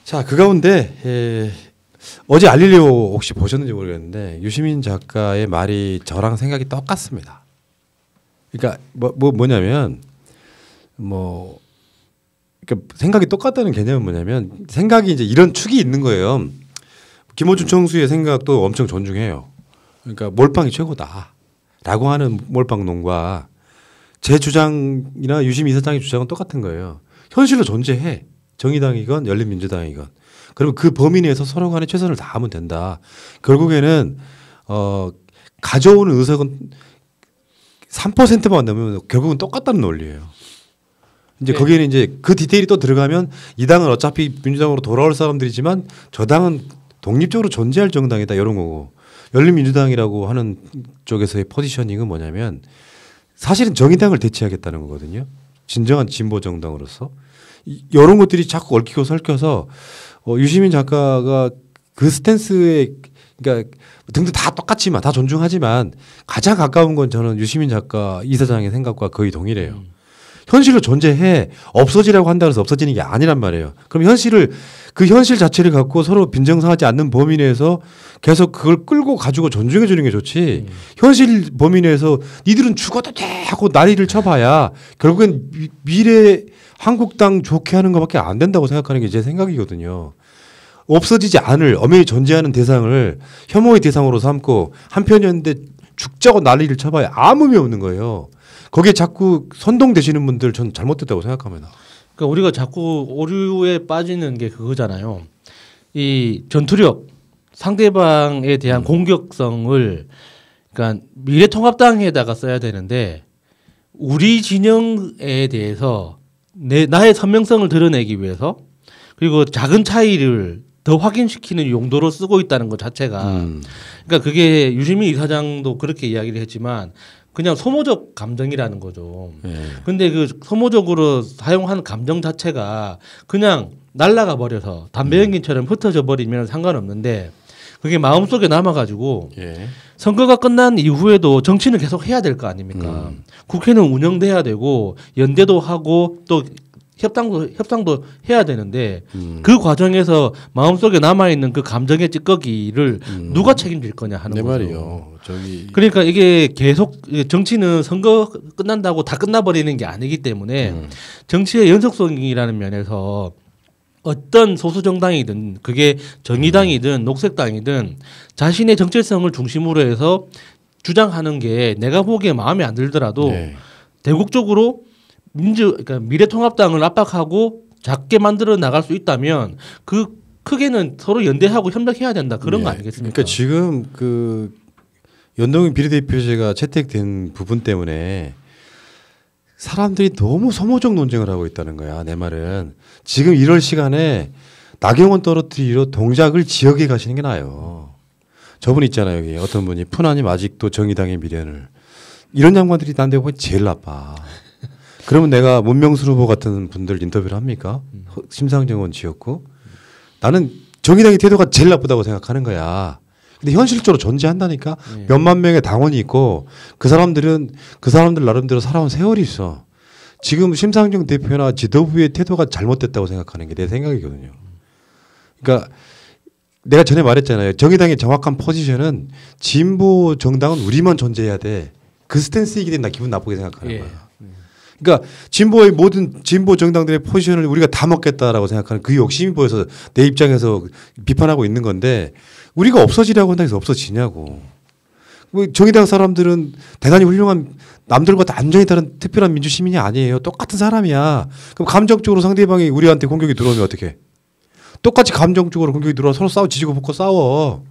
자, 그 가운데 어제 알릴리오 혹시 보셨는지 모르겠는데 유시민 작가의 말이 저랑 생각이 똑같습니다. 그러니까 뭐냐면 그러니까 생각이 똑같다는 개념은 뭐냐면 생각이 이제 이런 축이 있는 거예요. 김어준 총수의 생각도 엄청 존중해요. 그러니까 몰빵이 최고다라고 하는 몰빵론과 제 주장이나 유시민 이사장의 주장은 똑같은 거예요. 현실로 존재해. 정의당이건 열린민주당이건. 그러면 그 범위 내에서 서로 간에 최선을 다하면 된다. 결국에는 가져오는 의석은 3%만 넘으면 결국은 똑같다는 논리예요. 이제 네. 거기에는 이제 그 디테일이 또 들어가면 이 당은 어차피 민주당으로 돌아올 사람들이지만 저 당은 독립적으로 존재할 정당이다 이런 거고 열린민주당이라고 하는 쪽에서의 포지셔닝은 뭐냐면 사실은 정의당을 대체하겠다는 거거든요. 진정한 진보 정당으로서. 이런 것들이 자꾸 얽히고 설켜서 유시민 작가가 그 스탠스에 그러니까 등등 다 똑같지만 다 존중하지만 가장 가까운 건 저는 유시민 작가 이사장의 생각과 거의 동일해요. 현실로 존재해 없어지라고 한다고 해서 없어지는 게 아니란 말이에요. 그럼 그 현실 자체를 갖고 서로 빈정상하지 않는 범위 내에서 계속 그걸 끌고 가지고 존중해 주는 게 좋지. 현실 범위 내에서 니들은 죽어도 돼 하고 난리를 쳐봐야 결국엔 미래 한국당 좋게 하는 것밖에 안 된다고 생각하는 게 제 생각이거든요. 없어지지 않을 엄연히 존재하는 대상을 혐오의 대상으로 삼고 한편이었는데 죽자고 난리를 쳐봐야 아무 의미 없는 거예요. 거기에 자꾸 선동되시는 분들 전 잘못됐다고 생각합니다. 그러니까 우리가 자꾸 오류에 빠지는 게 그거잖아요. 이 전투력 상대방에 대한 공격성을 그러니까 미래통합당에다가 써야 되는데 우리 진영에 대해서 나의 선명성을 드러내기 위해서 그리고 작은 차이를 더 확인시키는 용도로 쓰고 있다는 것 자체가 그러니까 그게 유시민 이사장도 그렇게 이야기를 했지만 그냥 소모적 감정이라는 거죠. 근데 그 소모적으로 사용한 감정 자체가 그냥 날아가 버려서 담배 연기처럼 흩어져 버리면 상관없는데 그게 마음속에 남아가지고 선거가 끝난 이후에도 정치는 계속 해야 될 거 아닙니까? 국회는 운영돼야 되고 연대도 하고 또 협상도 해야 되는데 그 과정에서 마음속에 남아있는 그 감정의 찌꺼기를 누가 책임질 거냐 하는 거죠. 말이요. 그러니까 이게 계속 정치는 선거 끝난다고 다 끝나버리는 게 아니기 때문에 정치의 연속성이라는 면에서 어떤 소수 정당이든 그게 정의당이든 녹색당이든 자신의 정체성을 중심으로 해서 주장하는 게 내가 보기에 마음에 안 들더라도 대국적으로 그러니까 미래통합당을 압박하고 작게 만들어 나갈 수 있다면 그 크게는 서로 연대하고 협력해야 된다 그런 거 아니겠습니까? 그러니까 지금 그 연동형 비례대표제가 채택된 부분 때문에 사람들이 너무 소모적 논쟁을 하고 있다는 거야. 내 말은 지금 이럴 시간에 나경원 떨어뜨리러 동작을 지역에 가시는 게 나아요. 저분 있잖아요. 여기 어떤 분이 푸나님 아직도 정의당의 미련을 이런 양반들이 난 내가 보기 제일 나빠. 그러면 내가 문명수 후보 같은 분들 인터뷰를 합니까? 심상정원 지었고 나는 정의당의 태도가 제일 나쁘다고 생각하는 거야. 근데 현실적으로 존재한다니까 몇만 명의 당원이 있고 그 사람들 나름대로 살아온 세월이 있어. 지금 심상정 대표나 지도부의 태도가 잘못됐다고 생각하는 게 내 생각이거든요. 그러니까 내가 전에 말했잖아요. 정의당의 정확한 포지션은 진보 정당은 우리만 존재해야 돼. 그 스탠스이기 때문에 나 기분 나쁘게 생각하는 거야. 그러니까 진보의 모든 진보 정당들의 포지션을 우리가 다 먹겠다라고 생각하는 그 욕심이 보여서 내 입장에서 비판하고 있는 건데 우리가 없어지려고 한다고 해서 없어지냐고. 정의당 사람들은 대단히 훌륭한 남들과 다 안전이 다른 특별한 민주시민이 아니에요. 똑같은 사람이야. 그럼 감정적으로 상대방이 우리한테 공격이 들어오면 어떡해. 똑같이 감정적으로 공격이 들어와 서로 싸워 지지고 볶고 싸워.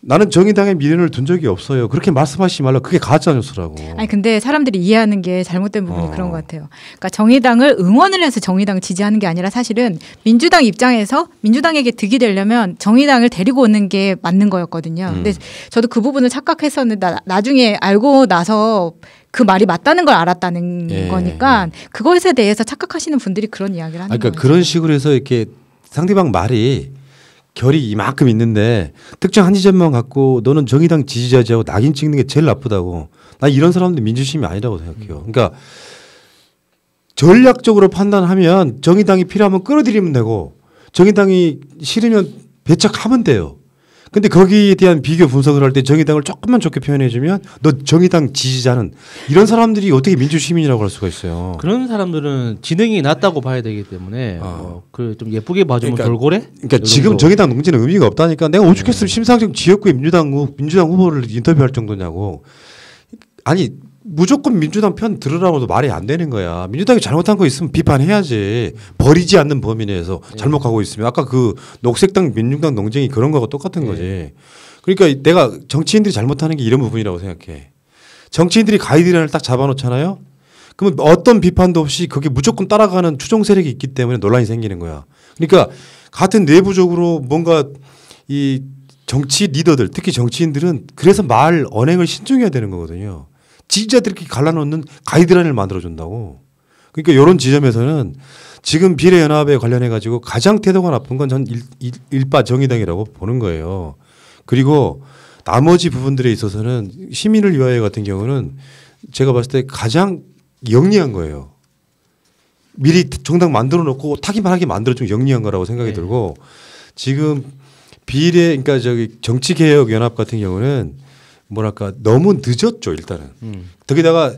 나는 정의당의 미련을 둔 적이 없어요. 그렇게 말씀하시지 말라. 그게 가짜 뉴스라고. 아니 근데 사람들이 이해하는 게 잘못된 부분이 그런 것 같아요. 그러니까 정의당을 응원을 해서 정의당을 지지하는 게 아니라 사실은 민주당 입장에서 민주당에게 득이 되려면 정의당을 데리고 오는 게 맞는 거였거든요. 근데 저도 그 부분을 착각했었는데 나중에 알고 나서 그 말이 맞다는 걸 알았다는 거니까 그것에 대해서 착각하시는 분들이 그런 이야기를 하는 거예요. 그러니까 그런 식으로 해서 이렇게 상대방 말이 결이 이만큼 있는데 특정 한 지점만 갖고 너는 정의당 지지자지하고 낙인 찍는 게 제일 나쁘다고. 나 이런 사람들 민주심이 아니라고 생각해요. 그러니까 전략적으로 판단하면 정의당이 필요하면 끌어들이면 되고 정의당이 싫으면 배척하면 돼요. 근데 거기에 대한 비교 분석을 할 때 정의당을 조금만 좋게 표현해주면 너 정의당 지지자는 이런 사람들이 어떻게 민주시민이라고 할 수가 있어요. 그런 사람들은 지능이 낮다고 봐야 되기 때문에 그 좀 예쁘게 봐주면 돌고래? 그러니까 지금 정의당 농지는 의미가 없다니까. 내가 오죽했으면 심상정 지역구의 민주당 후보를 인터뷰할 정도냐고. 아니 무조건 민주당 편 들으라고도 말이 안 되는 거야. 민주당이 잘못한 거 있으면 비판해야지. 버리지 않는 범위 내에서 잘못 가고 있으면 아까 그 녹색당 민중당 논쟁이 그런 거하고 똑같은 거지. 그러니까 내가 정치인들이 잘못하는 게 이런 부분이라고 생각해. 정치인들이 가이드라인을 딱 잡아놓잖아요. 그러면 어떤 비판도 없이 그게 무조건 따라가는 추종 세력이 있기 때문에 논란이 생기는 거야. 그러니까 같은 내부적으로 뭔가 이 정치 리더들 특히 정치인들은 그래서 말 언행을 신중해야 되는 거거든요. 지지자들끼리 갈라놓는 가이드라인을 만들어준다고. 그러니까 이런 지점에서는 지금 비례연합에 관련해 가지고 가장 태도가 나쁜 건 전 일바 정의당이라고 보는 거예요. 그리고 나머지 부분들에 있어서는 시민을 위하여 같은 경우는 제가 봤을 때 가장 영리한 거예요. 미리 정당 만들어 놓고 타기만 하게 만들어준 영리한 거라고 생각이 들고 지금 그러니까 저기 정치개혁연합 같은 경우는 뭐랄까 너무 늦었죠 일단은. 거기다가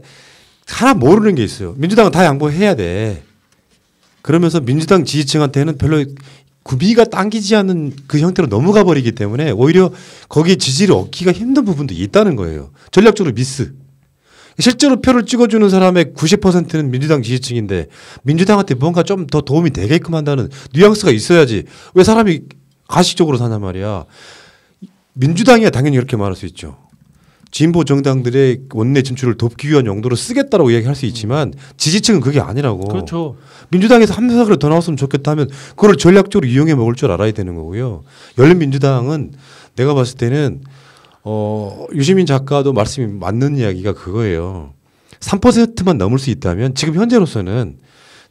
하나 모르는 게 있어요. 민주당은 다 양보해야 돼. 그러면서 민주당 지지층한테는 별로 구비가 당기지 않는 그 형태로 넘어가 버리기 때문에 오히려 거기에 지지를 얻기가 힘든 부분도 있다는 거예요. 전략적으로 미스. 실제로 표를 찍어주는 사람의 90%는 민주당 지지층인데 민주당한테 뭔가 좀 더 도움이 되게끔 한다는 뉘앙스가 있어야지. 왜 사람이 가식적으로 사냔 말이야. 민주당이야 당연히 이렇게 말할 수 있죠. 진보 정당들의 원내 진출을 돕기 위한 용도로 쓰겠다라고 이야기할 수 있지만 지지층은 그게 아니라고. 그렇죠. 민주당에서 한 명이라도 더 나왔으면 좋겠다 하면 그걸 전략적으로 이용해 먹을 줄 알아야 되는 거고요. 열린민주당은 내가 봤을 때는 유시민 작가도 말씀이 맞는 이야기가 그거예요. 3%만 넘을 수 있다면 지금 현재로서는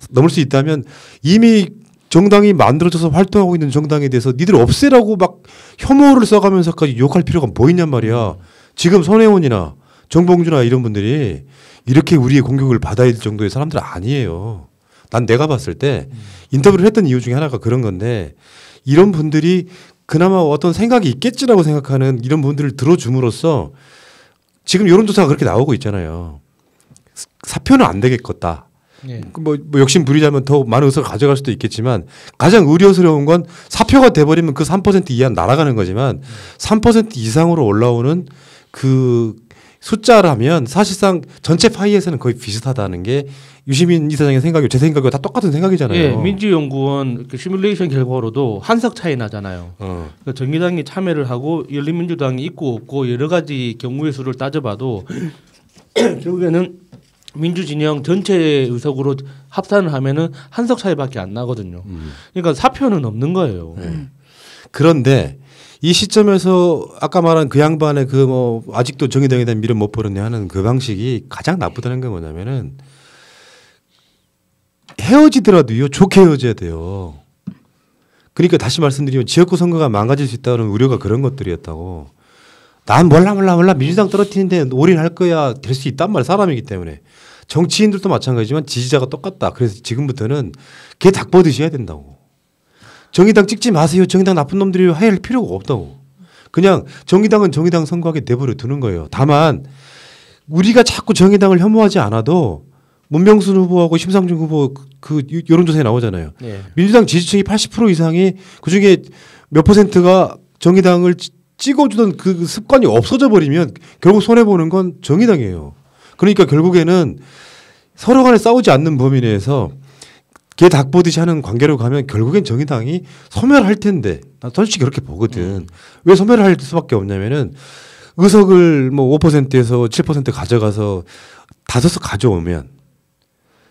넘을 수 있다면 이미 정당이 만들어져서 활동하고 있는 정당에 대해서 니들 없애라고 막 혐오를 써가면서까지 욕할 필요가 뭐 있냔 말이야. 지금 손혜원이나 정봉주나 이런 분들이 이렇게 우리의 공격을 받아야 될 정도의 사람들은 아니에요. 난 내가 봤을 때 인터뷰를 했던 이유 중에 하나가 그런 건데 이런 분들이 그나마 어떤 생각이 있겠지라고 생각하는 이런 분들을 들어줌으로써 지금 여론조사가 그렇게 나오고 있잖아요. 사표는 안 되겠겠다. 예. 뭐 욕심 부리자면 더 많은 의석을 가져갈 수도 있겠지만 가장 우려스러운 건 사표가 돼버리면 그 3% 이하는 날아가는 거지만 3% 이상으로 올라오는 그 숫자라면 사실상 전체 파이에서는 거의 비슷하다는 게 유시민 이사장의 생각이고 제 생각이고 다 똑같은 생각이잖아요. 예, 민주연구원 시뮬레이션 결과로도 한석 차이 나잖아요. 그러니까 정의당이 참여를 하고 열린민주당이 있고 없고 여러 가지 경우의 수를 따져봐도 결국에는 민주진영 전체 의석으로 합산을 하면은 한석 차이밖에 안 나거든요. 그러니까 사표는 없는 거예요. 그런데 이 시점에서 아까 말한 그 양반의 그 뭐 아직도 정의당에 대한 미련 못 버렸네 하는 그 방식이 가장 나쁘다는 게 뭐냐면은 헤어지더라도요 좋게 헤어져야 돼요. 그러니까 다시 말씀드리면 지역구 선거가 망가질 수 있다는 우려가 그런 것들이었다고. 난 몰라 민주당 떨어뜨리는데 올인할 거야 될 수 있단 말이야 사람이기 때문에. 정치인들도 마찬가지지만 지지자가 똑같다. 그래서 지금부터는 개 닭 보듯이 해야 된다고. 정의당 찍지 마세요. 정의당 나쁜 놈들이 할 필요가 없다고. 그냥 정의당은 정의당 선거하게 내버려 두는 거예요. 다만 우리가 자꾸 정의당을 혐오하지 않아도 문명순 후보하고 심상정 후보 그 여론조사에 나오잖아요. 네. 민주당 지지층이 80% 이상이 그중에 몇 %가 정의당을 찍어주던 그 습관이 없어져 버리면 결국 손해보는 건 정의당이에요. 그러니까 결국에는 서로 간에 싸우지 않는 범위 내에서 개 닭 보듯이 하는 관계로 가면 결국엔 정의당이 소멸할 텐데 나 솔직히 그렇게 보거든. 왜 소멸할 수밖에 없냐면은 의석을 뭐 5%에서 7% 가져가서 5석 가져오면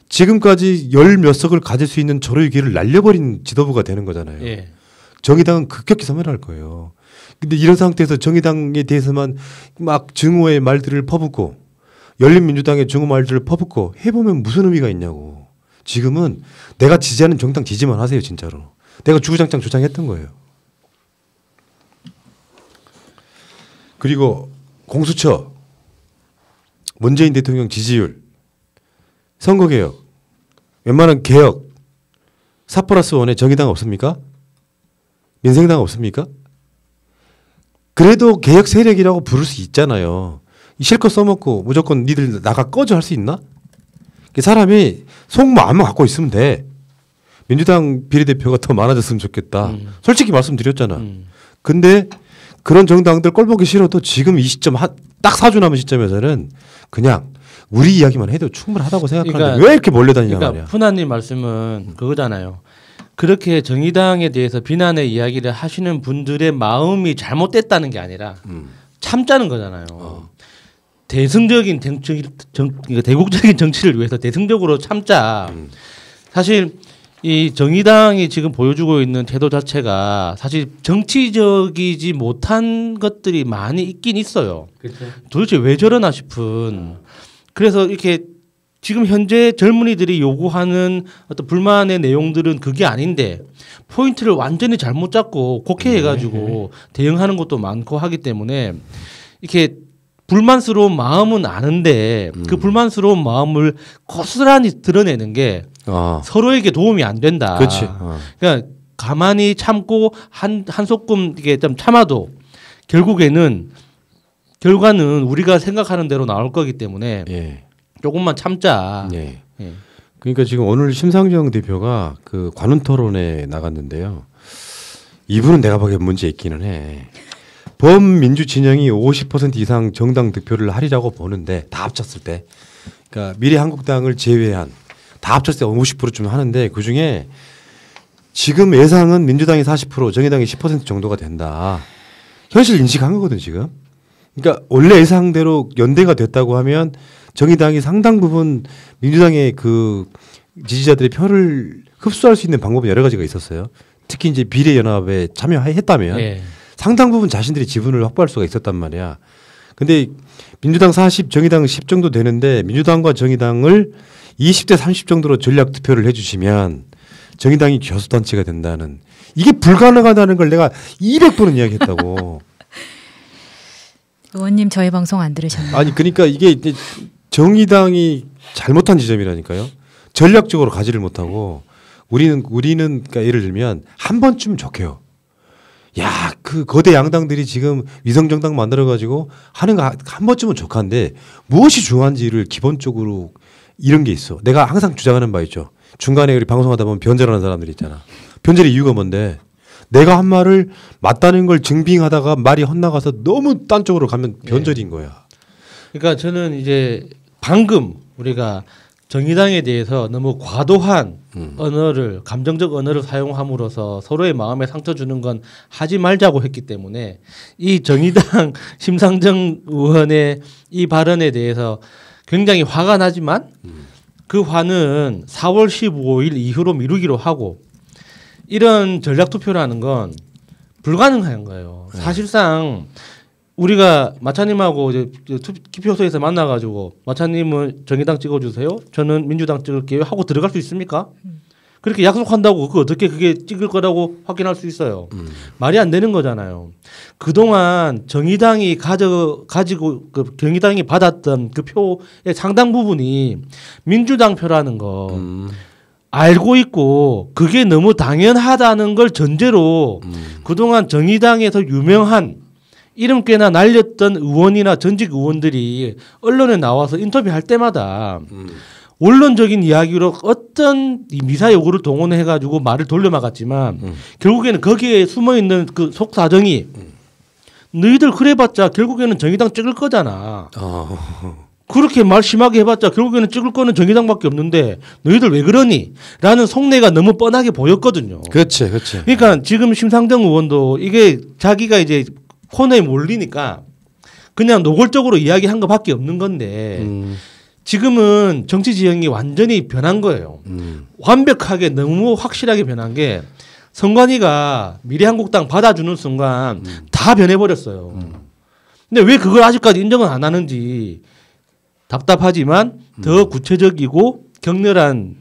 지금까지 열 몇 석을 가질 수 있는 저로의 기회를 날려버린 지도부가 되는 거잖아요. 예. 정의당은 급격히 소멸할 거예요. 근데 이런 상태에서 정의당에 대해서만 막 증오의 말들을 퍼붓고 열린민주당의 증오 말들을 퍼붓고 해보면 무슨 의미가 있냐고. 지금은 내가 지지하는 정당 지지만 하세요. 진짜로. 내가 주구장창 주장했던 거예요. 그리고 공수처, 문재인 대통령 지지율, 선거개혁, 웬만한 개혁, 4+1에 정의당 없습니까? 민생당 없습니까? 그래도 개혁 세력이라고 부를 수 있잖아요. 실컷 써먹고 무조건 니들 나가 꺼져 할 수 있나? 사람이 속마음만 갖고 있으면 돼. 민주당 비례대표가 더 많아졌으면 좋겠다. 솔직히 말씀드렸잖아. 근데 그런 정당들 꼴보기 싫어도 지금 이 시점 딱 4주 남은 시점에서는 그냥 우리 이야기만 해도 충분하다고 생각하는데 그러니까, 왜 이렇게 몰려다니냐 그러니까 말이야. 푸나님 말씀은 그거잖아요. 그렇게 정의당에 대해서 비난의 이야기를 하시는 분들의 마음이 잘못됐다는 게 아니라 참자는 거잖아요. 대승적인 그러니까 대국적인 정치를 위해서 대승적으로 참자. 사실 이 정의당이 지금 보여주고 있는 태도 자체가 사실 정치적이지 못한 것들이 많이 있긴 있어요. 그렇죠. 도대체 왜 저러나 싶은. 그래서 이렇게 지금 현재 젊은이들이 요구하는 어떤 불만의 내용들은 그게 아닌데 포인트를 완전히 잘못 잡고 곡해해가지고 대응하는 것도 많고 하기 때문에 이렇게 불만스러운 마음은 아는데 그 불만스러운 마음을 고스란히 드러내는 게 서로에게 도움이 안 된다. 그렇지. 그러니까 가만히 참고 한 소끔 이게 좀 참아도 결과는 우리가 생각하는 대로 나올 거기 때문에 예. 조금만 참자. 예. 예. 그러니까 지금 오늘 심상정 대표가 그 관훈 토론에 나갔는데요. 이분은 내가 보기엔 문제 있기는 해. 범민주 진영이 50% 이상 정당 득표를 하리라고 보는데 다 합쳤을 때, 그러니까 미래한국당을 제외한 다 합쳤을 때 50%쯤 하는데 그 중에 지금 예상은 민주당이 40%, 정의당이 10% 정도가 된다. 현실 인식한 거거든 지금. 그러니까 원래 예상대로 연대가 됐다고 하면 정의당이 상당 부분 민주당의 그 지지자들의 표를 흡수할 수 있는 방법은 여러 가지가 있었어요. 특히 이제 비례연합에 참여했다면 예. 상당 부분 자신들이 지분을 확보할 수가 있었단 말이야. 근데 민주당 40, 정의당 10 정도 되는데 민주당과 정의당을 20대 30 정도로 전략 투표를 해주시면 정의당이 교섭단체가 된다는, 이게 불가능하다는 걸 내가 200번은 이야기했다고. 의원님 저희 방송 안 들으셨나요? 아니 그러니까 이게 이제 정의당이 잘못한 지점이라니까요. 전략적으로 가지를 못하고 우리는 그러니까 예를 들면 한 번쯤 좋게요. 야, 그 거대 양당들이 지금 위성정당 만들어가지고 하는 거 한 번쯤은 족한데 무엇이 중요한지를 기본적으로 이런 게 있어. 내가 항상 주장하는 바 있죠. 중간에 우리 방송하다 보면 변절하는 사람들이 있잖아. 변절의 이유가 뭔데? 내가 한 말을 맞다는 걸 증빙하다가 말이 헛나가서 너무 딴 쪽으로 가면 변절인 거야. 그러니까 저는 이제 방금 우리가 정의당에 대해서 너무 과도한 언어를, 감정적 언어를 사용함으로써 서로의 마음에 상처 주는 건 하지 말자고 했기 때문에 이 정의당 심상정 의원의 이 발언에 대해서 굉장히 화가 나지만 그 화는 4월 15일 이후로 미루기로 하고, 이런 전략 투표라는 건 불가능한 거예요. 사실상 우리가 마차님하고 이제 기표소에서 만나가지고 마차님은 정의당 찍어주세요, 저는 민주당 찍을게요 하고 들어갈 수 있습니까? 그렇게 약속한다고 어떻게 그게 찍을 거라고 확인할 수 있어요? 말이 안 되는 거잖아요. 그동안 정의당이 가지고 그 정의당이 받았던 그 표의 상당 부분이 민주당 표라는 거 알고 있고 그게 너무 당연하다는 걸 전제로 그동안 정의당에서 유명한 이름 꽤나 날렸던 의원이나 전직 의원들이 언론에 나와서 인터뷰할 때마다 원론적인 이야기로 어떤 이 미사 요구를 동원해가지고 말을 돌려막았지만 결국에는 거기에 숨어있는 그 속사정이 너희들 그래봤자 결국에는 정의당 찍을 거잖아. 그렇게 말 심하게 해봤자 결국에는 찍을 거는 정의당밖에 없는데 너희들 왜 그러니? 라는 속내가 너무 뻔하게 보였거든요. 그렇지, 그렇지. 그러니까 지금 심상정 의원도 이게 자기가 이제 코너에 몰리니까 그냥 노골적으로 이야기한 것밖에 없는 건데 지금은 정치 지형이 완전히 변한 거예요. 완벽하게 너무 확실하게 변한 게 선관위가 미래한국당 받아주는 순간 다 변해버렸어요. 근데 왜 그걸 아직까지 인정을 안 하는지 답답하지만 더 구체적이고 격렬한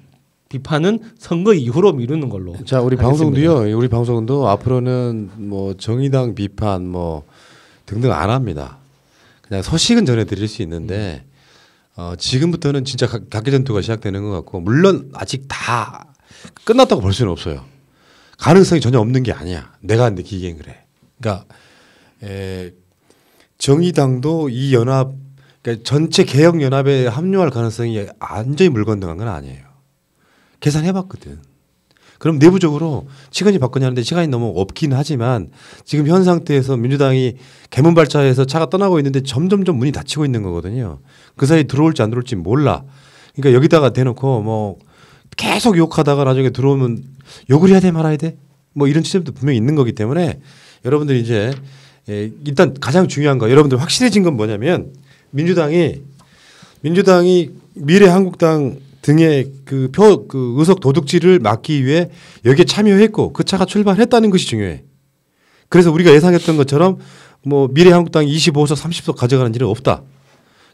비판은 선거 이후로 미루는 걸로. 자, 우리 하겠습니다. 방송도요. 우리 방송도 앞으로는 뭐 정의당 비판 뭐 등등 안 합니다. 그냥 소식은 전해드릴 수 있는데 지금부터는 진짜 각계 전투가 시작되는 것 같고, 물론 아직 다 끝났다고 볼 수는 없어요. 가능성이 전혀 없는 게 아니야. 내가 느끼기엔 그래. 그러니까 정의당도 이 연합, 그러니까 전체 개혁 연합에 합류할 가능성이 완전히 물건능한 건 아니에요. 계산해봤거든. 그럼 내부적으로 시간이 바꾸냐 하는데 시간이 너무 없긴 하지만 지금 현 상태에서 민주당이 개문발차에서 차가 떠나고 있는데 점점점 문이 닫히고 있는 거거든요. 그 사이 들어올지 안 들어올지 몰라. 그러니까 여기다가 대놓고 뭐 계속 욕하다가 나중에 들어오면 욕을 해야 돼 말아야 돼? 뭐 이런 시점도 분명히 있는 거기 때문에 여러분들이 이제 일단 가장 중요한 거 여러분들 확실해진 건 뭐냐면 민주당이 미래한국당 등의 그 의석 도둑질을 막기 위해 여기에 참여했고 그 차가 출발했다는 것이 중요해. 그래서 우리가 예상했던 것처럼 뭐 미래한국당이 25석 30석 가져가는 일은 없다.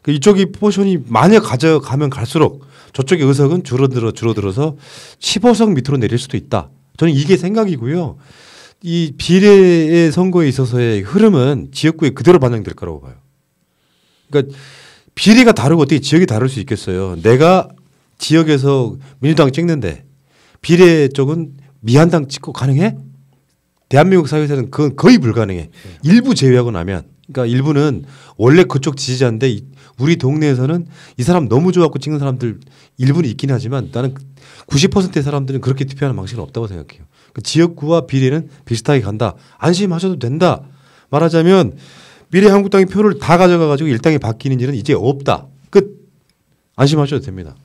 이쪽이 포션이 만약 가져가면 갈수록 저쪽의 의석은 줄어들어서 15석 밑으로 내릴 수도 있다. 저는 이게 생각이고요. 이 비례의 선거에 있어서의 흐름은 지역구에 그대로 반영될 거라고 봐요. 그러니까 비례가 다르고 어떻게 지역이 다를 수 있겠어요. 내가 지역에서 민주당 찍는데 비례 쪽은 미한당 찍고 가능해? 대한민국 사회에서는 그건 거의 불가능해. 일부 제외하고 나면. 그러니까 일부는 원래 그쪽 지지자인데 우리 동네에서는 이 사람 너무 좋아하고 찍는 사람들 일부는 있긴 하지만 나는 90%의 사람들은 그렇게 투표하는 방식은 없다고 생각해요. 그러니까 지역구와 비례는 비슷하게 간다. 안심하셔도 된다. 말하자면 미래한국당이 표를 다 가져가 가지고 일당이 바뀌는 일은 이제 없다. 끝. 안심하셔도 됩니다.